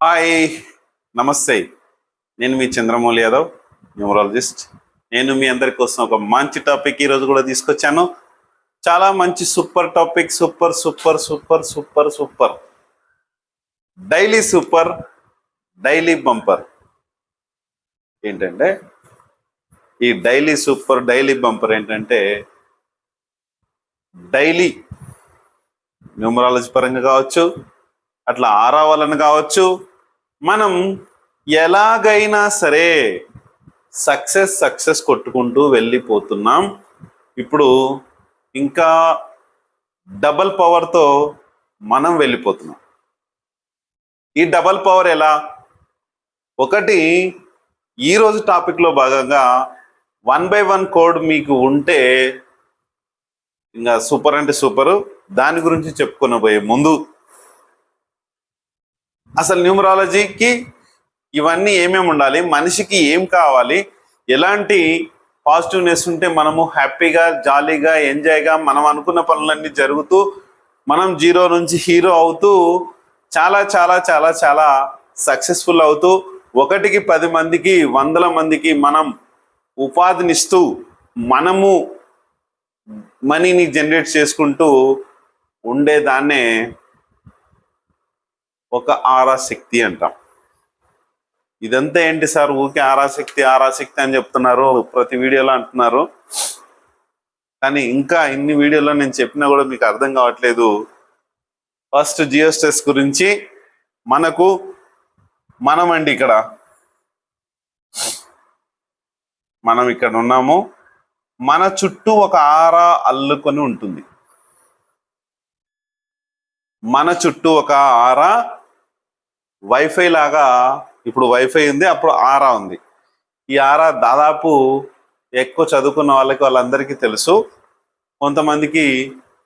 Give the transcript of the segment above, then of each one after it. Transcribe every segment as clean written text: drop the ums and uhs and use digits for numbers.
Hi, నమస్తే. నేను మీ Chandramouli Yadav, numerologist. నేను మీ అందరి కోసం ఒక మంచి టాపిక్ ఈరోజు కూడా తీసుకొచ్చాను. చాలా మంచి super topic. Super super super super super daily super daily bumper. ఏంటంటే ఈ డైలీ సూపర్ డైలీ బంపర్ ఏంటంటే డైలీ న్యూమరాలజీ పరంగా కావచ్చు, అట్లా ఆరావాలని కావచ్చు, మనం ఎలాగైనా సరే సక్సెస్ కొట్టుకుంటూ వెళ్ళిపోతున్నాం. ఇప్పుడు ఇంకా డబల్ పవర్తో మనం వెళ్ళిపోతున్నాం. ఈ డబల్ పవర్ ఎలా? ఒకటి, ఈరోజు టాపిక్లో భాగంగా 1/1 కోడ్ మీకు ఉంటే ఇంకా సూపర్ అంటే సూపరు. దాని గురించి చెప్పుకునబోయే ముందు అసలు న్యూమరాలజీకి ఇవన్నీ ఏమేమి ఉండాలి, మనిషికి ఏం కావాలి, ఎలాంటి పాజిటివ్నెస్ ఉంటే మనము హ్యాపీగా జాలీగా ఎంజాయ్గా మనం అనుకున్న పనులన్నీ జరుగుతూ మనం జీరో నుంచి హీరో అవుతూ చాలా చాలా చాలా చాలా సక్సెస్ఫుల్ అవుతూ 1కి 10 మందికి 100 మందికి మనం ఉపాధినిస్తూ మనము మనీని జనరేట్ చేసుకుంటూ ఉండేదాన్నే ఒక ఆరాశక్తి అంటాం. ఇదంతా ఏంటి సార్, ఊరికే ఆరాశక్తి అని చెప్తున్నారు, ప్రతి వీడియోలో అంటున్నారు. కానీ ఇంకా ఇన్ని వీడియోలో నేను చెప్పినా కూడా మీకు అర్థం కావట్లేదు. ఫస్ట్ జియోస్ట్రెస్ గురించి. మనమండి మనం ఇక్కడ ఉన్నాము. మన చుట్టూ ఒక ఆరా అల్లుకొని ఉంటుంది. మన చుట్టూ ఒక ఆరా వైఫై లాగా, ఇప్పుడు వైఫై ఉంది, అప్పుడు ఆరా ఉంది. ఈ ఆరా దాదాపు ఎక్కువ చదువుకున్న వాళ్ళందరికీ తెలుసు, కొంతమందికి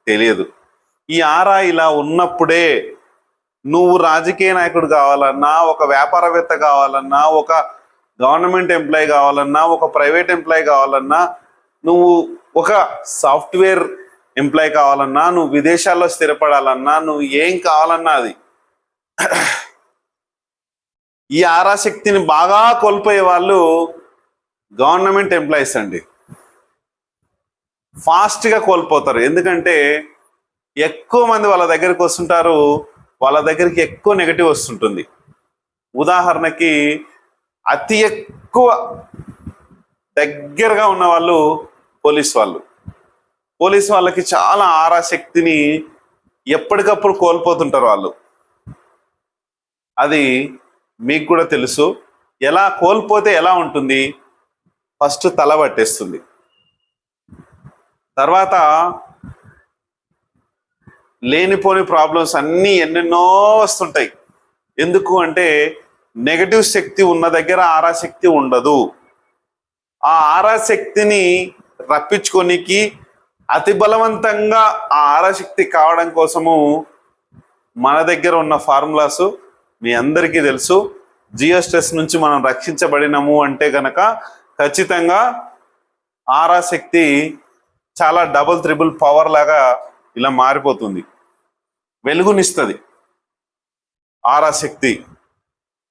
తెలియదు. ఈ ఆరా ఇలా ఉన్నప్పుడే నువ్వు రాజకీయ నాయకుడు కావాలన్నా, ఒక వ్యాపారవేత్త కావాలన్నా, ఒక గవర్నమెంట్ ఎంప్లాయీ కావాలన్నా, ఒక ప్రైవేట్ ఎంప్లాయీ కావాలన్నా, నువ్వు ఒక సాఫ్ట్వేర్ ఎంప్లాయీ కావాలన్నా, నువ్వు విదేశాల్లో స్థిరపడాలన్నా, నువ్వు ఏం కావాలన్నా అది ఈ ఆరాశక్తిని బాగా కోల్పోయే వాళ్ళు గవర్నమెంట్ ఎంప్లాయీస్ అండి. ఫాస్ట్గా కోల్పోతారు. ఎందుకంటే ఎక్కువ మంది వాళ్ళ దగ్గరికి వస్తుంటారు, వాళ్ళ దగ్గరికి ఎక్కువ నెగటివ్ వస్తుంటుంది. ఉదాహరణకి అతి ఎక్కువ దగ్గరగా ఉన్న వాళ్ళు పోలీస్ వాళ్ళకి చాలా ఆరాశక్తిని ఎప్పటికప్పుడు కోల్పోతుంటారు వాళ్ళు. అది మీకు కూడా తెలుసు. ఎలా కోల్పోతే ఎలా ఉంటుంది? ఫస్ట్ తల పట్టేస్తుంది, తర్వాత లేనిపోని ప్రాబ్లమ్స్ అన్నీ ఎన్నెన్నో వస్తుంటాయి. ఎందుకు అంటే నెగటివ్ శక్తి ఉన్న దగ్గర ఆరాశక్తి ఉండదు. ఆ ఆరాశక్తిని రప్పించుకోనికి అతి బలవంతంగా ఆ ఆరాశక్తి కావడం కోసము మన దగ్గర ఉన్న ఫార్ములాస్ మీ అందరికీ తెలుసు. జియోస్ట్రెస్ నుంచి మనం రక్షించబడినము అంటే కనుక ఖచ్చితంగా ఆరాశక్తి చాలా డబుల్ త్రిబుల్ పవర్ లాగా ఇలా మారిపోతుంది, వెలుగునిస్తుంది ఆరాశక్తి.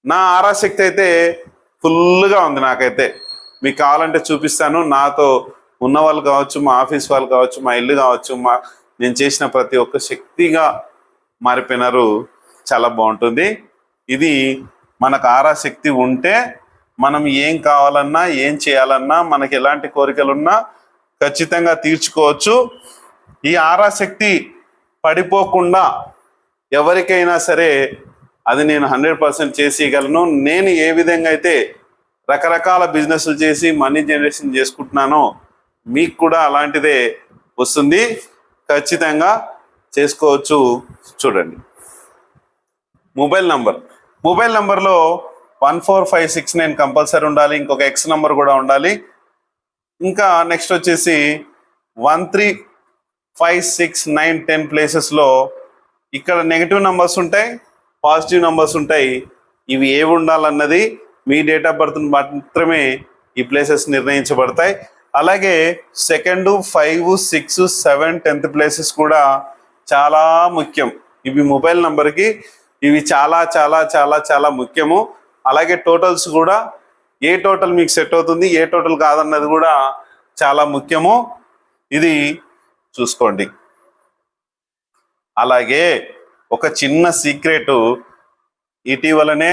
నా ఆరాశక్తి అయితే ఫుల్గా ఉంది. నాకైతే మీకు కావాలంటే చూపిస్తాను. నాతో ఉన్న వాళ్ళు కావచ్చు, మా ఆఫీస్ వాళ్ళు కావచ్చు, మా ఇల్లు కావచ్చు, నేను చేసిన ప్రతి ఒక్క శక్తిగా మారిపోయినారు. చాలా బాగుంటుంది. ఇది మనకు ఆరాశక్తి ఉంటే మనం ఏం కావాలన్నా, ఏం చేయాలన్నా, మనకి ఎలాంటి కోరికలున్నా ఖచ్చితంగా తీర్చుకోవచ్చు. ఈ ఆరాశక్తి పడిపోకుండా ఎవరికైనా సరే అది నేను 100% చేసేయగలను. నేను ఏ విధంగా అయితే రకరకాల బిజినెస్లు చేసి మనీ జనరేషన్ చేసుకుంటున్నానో మీకు కూడా అలాంటిదే వస్తుంది. ఖచ్చితంగా చేసుకోవచ్చు. చూడండి, మొబైల్ నంబర్లో 14569 కంపల్సరీ ఉండాలి. ఇంకొక ఎక్స్ నంబర్ కూడా ఉండాలి. ఇంకా నెక్స్ట్ వచ్చేసి 1356910 ప్లేసెస్లో ఇక్కడ నెగిటివ్ నంబర్స్ ఉంటాయి, పాజిటివ్ నంబర్స్ ఉంటాయి. ఇవి ఏవి ఉండాలన్నది మీ డేట్ ఆఫ్ బర్త్ మాత్రమే ఈ ప్లేసెస్ నిర్ణయించబడతాయి. అలాగే 2, 5, 6, 7, 10th ప్లేసెస్ కూడా చాలా ముఖ్యం. ఇవి మొబైల్ నంబర్కి ఇవి చాలా చాలా చాలా చాలా ముఖ్యము. అలాగే టోటల్స్ కూడా ఏ టోటల్ మీకు సెట్ అవుతుంది, ఏ టోటల్ కాదన్నది కూడా చాలా ముఖ్యము. ఇది చూసుకోండి. అలాగే ఒక చిన్న సీక్రెట్ ఇటీవలనే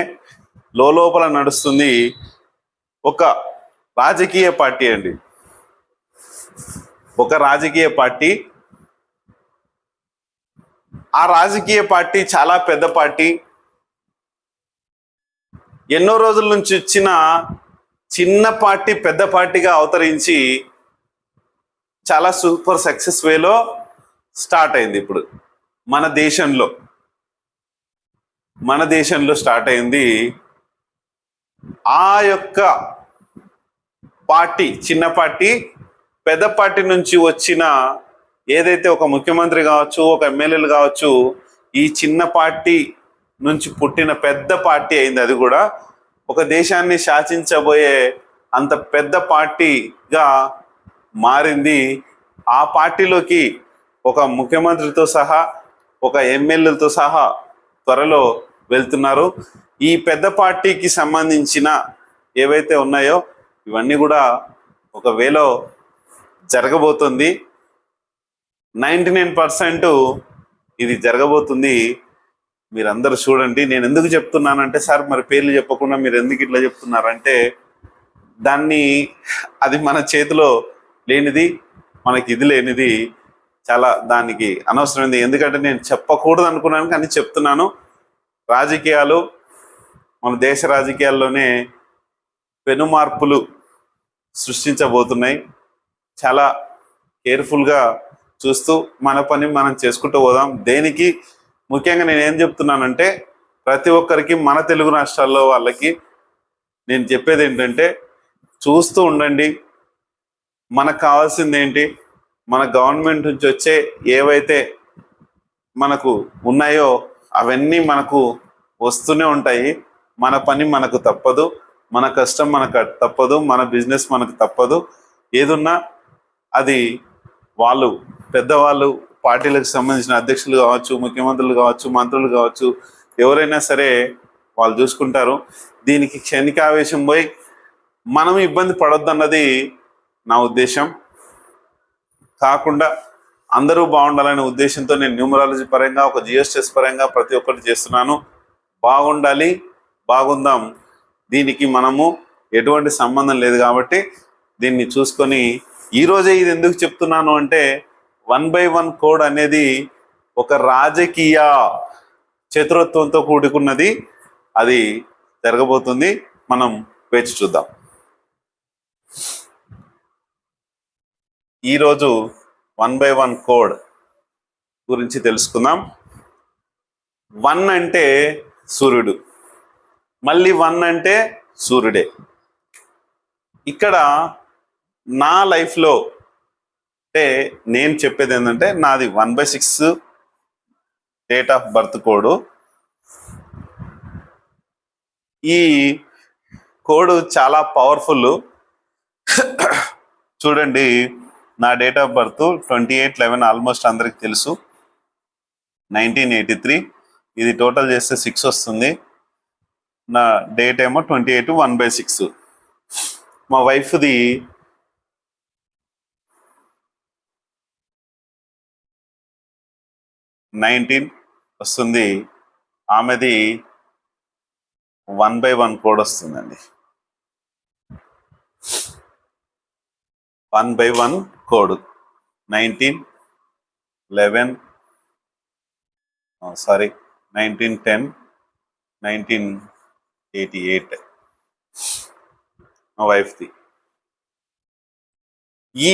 లోపల నడుస్తుంది. ఒక రాజకీయ పార్టీ అండి, ఒక రాజకీయ పార్టీ. ఆ రాజకీయ పార్టీ చాలా పెద్ద పార్టీ. ఎన్నో రోజుల నుంచి వచ్చిన చిన్న పార్టీ పెద్ద పార్టీగా అవతరించి చాలా సూపర్ సక్సెస్ వేలో స్టార్ట్ అయింది. ఇప్పుడు మన దేశంలో స్టార్ట్ అయింది. ఆ యొక్క పార్టీ చిన్న పార్టీ పెద్ద పార్టీ నుంచి వచ్చిన ఏదైతే ఒక ముఖ్యమంత్రి కావచ్చు, ఒక ఎమ్మెల్యేలు కావచ్చు, ఈ చిన్న పార్టీ నుంచి పుట్టిన పెద్ద పార్టీ అయింది. అది కూడా ఒక దేశాన్ని శాసించబోయే అంత పెద్ద పార్టీగా మారింది. ఆ పార్టీలోకి ఒక ముఖ్యమంత్రితో సహా, ఒక ఎమ్మెల్యేలతో సహా త్వరలో వెళ్తున్నారు. ఈ పెద్ద పార్టీకి సంబంధించిన ఏవైతే ఉన్నాయో ఇవన్నీ కూడా ఒక వేలో జరగబోతుంది. 99% ఇది జరగబోతుంది. మీరందరూ చూడండి. నేను ఎందుకు చెప్తున్నానంటే, సార్ మరి పేర్లు చెప్పకుండా మీరు ఎందుకు ఇట్లా చెప్తున్నారంటే, అది మన చేతిలో లేనిది, మనకి ఇది లేనిది, చాలా దానికి అనవసరమైంది. ఎందుకంటే నేను చెప్పకూడదు అనుకున్నాను, కానీ చెప్తున్నాను. రాజకీయాలు, మన దేశ రాజకీయాల్లోనే పెను మార్పులు సృష్టించబోతున్నాయి. చాలా కేర్ఫుల్గా చూస్తూ మన పని మనం చేసుకుంటూ పోదాం. దేనికి ముఖ్యంగా నేను ఏం చెప్తున్నానంటే, ప్రతి ఒక్కరికి, మన తెలుగు రాష్ట్రాల్లో వాళ్ళకి నేను చెప్పేది ఏంటంటే, చూస్తూ ఉండండి. మనకు కావాల్సింది ఏంటి, మన గవర్నమెంట్ నుంచి వచ్చే ఏవైతే మనకు ఉన్నాయో అవన్నీ మనకు వస్తూనే ఉంటాయి. మన పని మనకు తప్పదు, మన కష్టం మనకు తప్పదు, మన బిజినెస్ మనకు తప్పదు. ఏదున్నా అది వాళ్ళు పెద్దవాళ్ళు, పార్టీలకు సంబంధించిన అధ్యక్షులు కావచ్చు, ముఖ్యమంత్రులు కావచ్చు, మంత్రులు కావచ్చు, ఎవరైనా సరే వాళ్ళు చూసుకుంటారు. దీనికి క్షణికావేశం పోయి మనం ఇబ్బంది పడొద్దన్నది నా ఉద్దేశం. కాకుండా అందరూ బాగుండాలనే ఉద్దేశంతో నేను న్యూమరాలజీ పరంగా, ఒక జిఎస్టిఎస్ పరంగా ప్రతి ఒక్కటి చేస్తున్నాను. బాగుండాలి, బాగుందాం. దీనికి మనము ఎటువంటి సంబంధం లేదు కాబట్టి దీన్ని చూసుకొని, ఈరోజే ఇది ఎందుకు చెప్తున్నాను అంటే, 1/1 కోడ్ అనేది ఒక రాజకీయ చతురత్వంతో కూడుకున్నది. అది జరగబోతుంది. మనం వేచి చూద్దాం. ఈరోజు 1/1 కోడ్ గురించి తెలుసుకుందాం. 1 అంటే సూర్యుడు, మళ్ళీ 1 అంటే సూర్యుడే. ఇక్కడ నా లైఫ్లో అంటే నేను చెప్పేది ఏంటంటే, నాది 1/6 డేట్ ఆఫ్ బర్త్ కోడ్. ఈ కోడ్ చాలా పవర్ఫుల్. చూడండి, నా డేట్ ఆఫ్ బర్త్ 28/11, ఆల్మోస్ట్ అందరికి తెలుసు, 1983. ఇది టోటల్ చేస్తే 6 వస్తుంది. నా డేట్ ఏమో 28, 1/6. మా వైఫ్ది 19 వస్తుంది. ఆమెది 1/1 కోడ్ వస్తుందండి. 1/1 కోడ్ 1910, 1988 మా వైఫ్ది. ఈ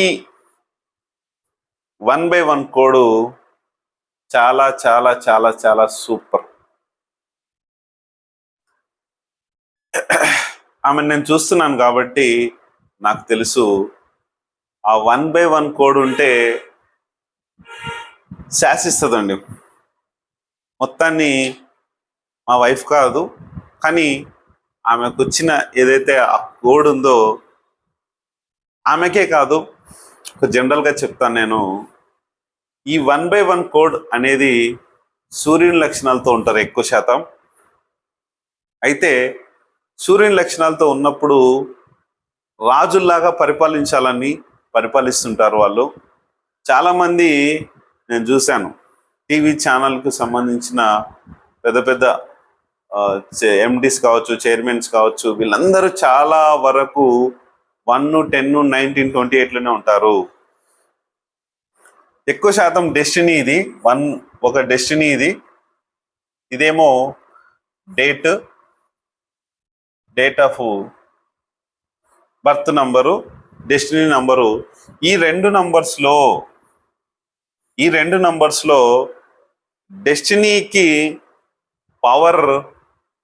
1/1 కోడ్ చాలా చాలా చాలా చాలా సూపర్. ఆమె నేను చూస్తున్నాను కాబట్టి నాకు తెలుసు. ఆ 1/1 కోడ్ ఉంటే శాసిస్తుందండి మొత్తాన్ని. మా వైఫ్ కాదు, కానీ ఆమెకు వచ్చిన ఏదైతే ఆ కోడ్ ఉందో, ఆమెకే కాదు, జనరల్గా చెప్తాను నేను. ఈ 1/1 కోడ్ అనేది సూర్యుని లక్షణాలతో ఉంటారు ఎక్కువ శాతం. అయితే సూర్యుని లక్షణాలతో ఉన్నప్పుడు రాజుల్లాగా పరిపాలిస్తుంటారు వాళ్ళు. చాలామంది నేను చూశాను, టీవీ ఛానల్కి సంబంధించిన పెద్ద పెద్ద ఎండీస్ కావచ్చు, చైర్మన్స్ కావచ్చు, వీళ్ళందరూ చాలా వరకు 1, 10, 19, 28లోనే ఉంటారు. ఎక్కువ శాతం డెస్టినీ ఇది. ఒక డెస్టినీ ఇది. ఇదేమో date of birth number, destiny number. ఈ రెండు నంబర్స్లో డెస్టినీకి పవర్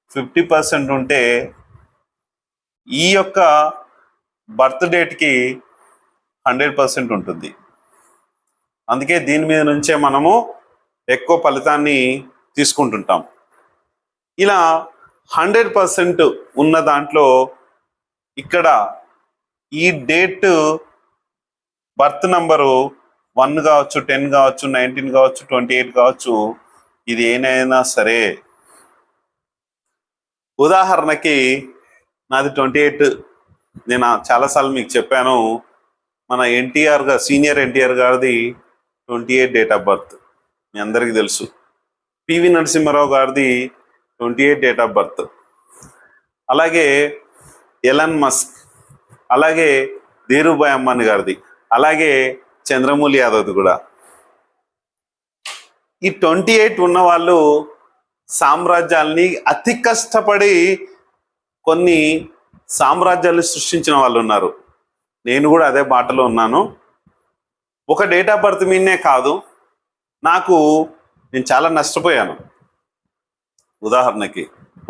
50% ఉంటే ఈ యొక్క బర్త్ డేట్కి 100% ఉంటుంది. అందుకే దీని మీద నుంచే మనము ఎక్కువ ఫలితాన్ని తీసుకుంటుంటాం. ఇలా 100% ఉన్న దాంట్లో ఇక్కడ ఈ డేట్ బర్త్ నంబరు 1 కావచ్చు, 10 కావచ్చు, 19 కావచ్చు, 28 కావచ్చు, ఇది ఏనైనా సరే. ఉదాహరణకి నాది 28. నేను చాలాసార్లు మీకు చెప్పాను, మన సీనియర్ ఎన్టీఆర్ గారిది 28 డేట్ ఆఫ్ బర్త్ మీ అందరికీ తెలుసు. పివి నరసింహారావు గారిది 28 డేట్ ఆఫ్ బర్త్. అలాగే ఎలన్ మస్క్, అలాగే ధీరుభాయ్ అంబానీ గారిది, అలాగే చంద్రమౌళి యాదవ్ది కూడా. ఈ 28 ఉన్న వాళ్ళు సామ్రాజ్యాల్ని అతి కష్టపడి కొన్ని సామ్రాజ్యాలు సృష్టించిన వాళ్ళు ఉన్నారు. నేను కూడా అదే బాటలో ఉన్నాను. ఒక డేట్ ఆఫ్ బర్త్ మీదనే కాదు, నేను చాలా నష్టపోయాను. ఉదాహరణకి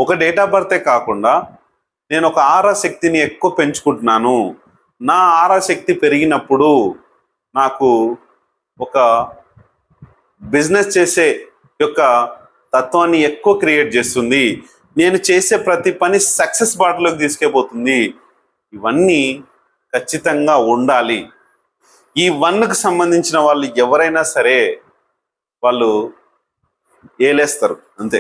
ఒక డేట్ ఆఫ్ బర్తే కాకుండా నేను ఒక ఆరా శక్తిని ఎక్కువ పెంచుకుంటున్నాను. నా ఆరా శక్తి పెరిగినప్పుడు నాకు ఒక బిజినెస్ చేసే యొక్క తత్వాన్ని ఎక్కువ క్రియేట్ చేస్తుంది. నేను చేసే ప్రతి పని సక్సెస్ బాటలోకి తీసుకెళ్ళిపోతుంది. ఇవన్నీ ఖచ్చితంగా ఉండాలి. ఈ 1కి సంబంధించిన వాళ్ళు ఎవరైనా సరే వాళ్ళు ఏలేస్తారు అంతే.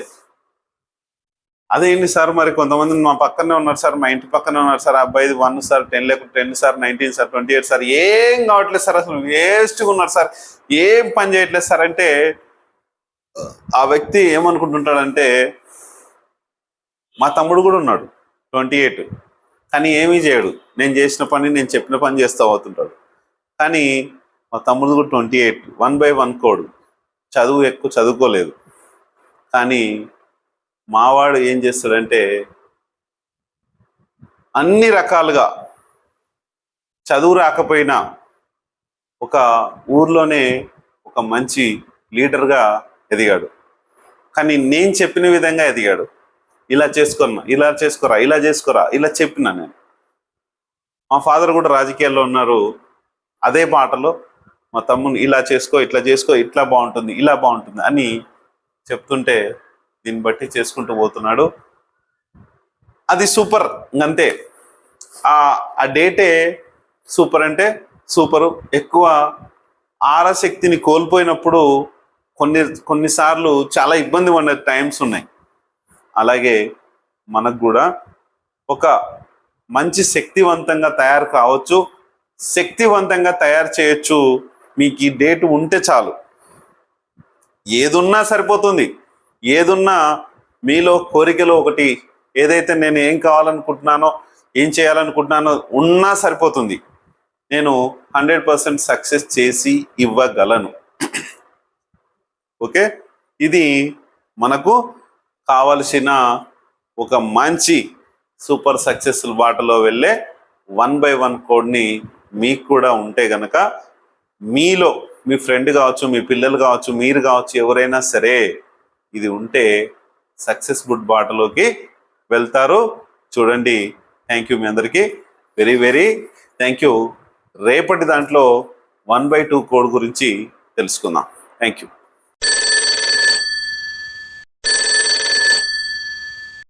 అదేంటి సార్, మరి కొంతమంది మా పక్కనే ఉన్నారు సార్, మా ఇంటి పక్కనే ఉన్నారు సార్, అబ్బాయిది 1 సార్, 10 లేకపోతే 10 సార్, 19 సార్, 28 సార్, ఏం కావట్లేదు సార్, అసలు వేస్ట్గా ఉన్నారు సార్, ఏం పని చేయట్లేదు సార్ అంటే ఆ వ్యక్తి ఏమనుకుంటుంటాడంటే, మా తమ్ముడు కూడా ఉన్నాడు 28, కానీ ఏమీ చేయడు. నేను చేసిన పని, నేను చెప్పిన పని చేస్తూ అవుతుంటాడు. కానీ మా తమ్ముడు కూడా 28, 1/1 కోడ్, చదువు ఎక్కువ చదువుకోలేదు. కానీ మావాడు ఏం చేస్తాడంటే అన్ని రకాలుగా చదువు రాకపోయినా ఒక ఊర్లోనే ఒక మంచి లీడర్గా ఎదిగాడు. కానీ నేను చెప్పిన విధంగా ఎదిగాడు. ఇలా చేసుకోరా, ఇలా చెప్పినా నేను. మా ఫాదర్ కూడా రాజకీయాల్లో ఉన్నారు. అదే బాటలో మా తమ్ముని ఇలా చేసుకో, ఇట్లా బాగుంటుంది, ఇలా బాగుంటుంది అని చెప్తుంటే దీన్ని బట్టి చేసుకుంటూ పోతున్నాడు. అది సూపర్. అంతే, ఆ డేటే సూపర్ అంటే సూపరు. ఎక్కువ ఆరాశక్తిని కోల్పోయినప్పుడు కొన్నిసార్లు చాలా ఇబ్బంది పడే టైమ్స్ ఉన్నాయి. అలాగే మనకు కూడా ఒక మంచి శక్తివంతంగా తయారు కావచ్చు, శక్తివంతంగా తయారు చేయొచ్చు. మీకు ఈ డేట్ ఉంటే చాలు, ఏదున్నా సరిపోతుంది. ఏదున్నా మీలో కోరికలో ఒకటి, ఏదైతే నేను ఏం కావాలనుకుంటున్నానో, ఏం చేయాలనుకుంటున్నానో ఉన్నా సరిపోతుంది. నేను 100% సక్సెస్ చేసి ఇవ్వగలను. ఓకే, ఇది మనకు కావలసిన ఒక మంచి సూపర్ సక్సెస్ఫుల్ బాటలో వెళ్ళే 1/1 కోడ్ని మీకు కూడా ఉంటే గనక, మీలో మీ ఫ్రెండ్ కావచ్చు, మీ పిల్లలు కావచ్చు, మీరు కావచ్చు, ఎవరైనా సరే ఇది ఉంటే సక్సెస్ఫుల్ బాటలోకి వెళ్తారు. చూడండి. థ్యాంక్ యూ మీ అందరికీ. Very very thank you. రేపటి దాంట్లో 1/2 కోడ్ గురించి తెలుసుకుందాం. Thank you.